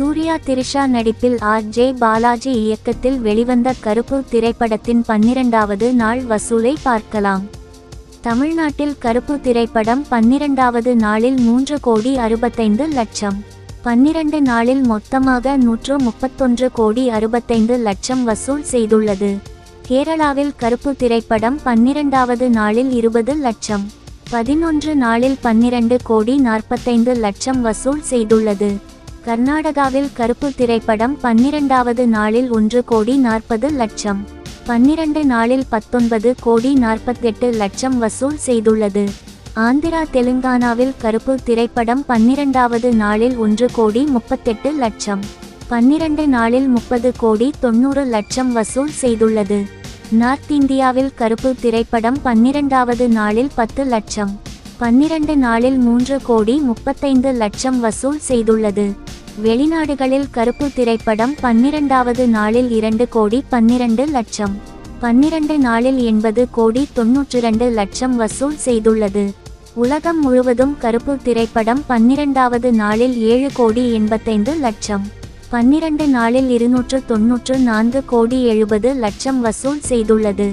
சூர்யா திரிஷா நடிப்பில் ஆர்.ஜே. பாலாஜி இயக்கத்தில் வெளிவந்த கருப்பு திரைப்படத்தின் 12வது நாள் வசூலை பார்க்கலாம். தமிழ்நாட்டில் கருப்பு திரைப்படம் 12வது நாளில் 3,65,00,000. 12 நாளில் மொத்தமாக 131,65,00,000 வசூல் செய்துள்ளது. கேரளாவில் கருப்பு திரைப்படம் 12வது நாளில் 20,00,000. 11 நாளில் 12,45,00,000 வசூல் செய்துள்ளது. கர்நாடகாவில் கருப்பு திரைப்படம் 12வது நாளில் 1,40,00,000. 12 நாளில் 19,48,00,000 வசூல் செய்துள்ளது. ஆந்திரா தெலுங்கானாவில் கருப்பு திரைப்படம் 12வது நாளில் 1,38,00,000. 12 நாளில் 30,90,00,000 வசூல் செய்துள்ளது. நார்த் இந்தியாவில் கருப்பு திரைப்படம் 12வது நாளில் 10,00,000. 12 நாளில் 3,35,00,000 வசூல் செய்துள்ளது. வெளிநாடுகளில் கருப்பு திரைப்படம் 12வது நாளில் 2,12,00,000. 12 நாளில் 80,92,00,000 வசூல் செய்துள்ளது. உலகம் முழுவதும் கருப்பு திரைப்படம் 12வது நாளில் 7,85,00,000. 12 நாளில் 294,70,00,000 வசூல் செய்துள்ளது.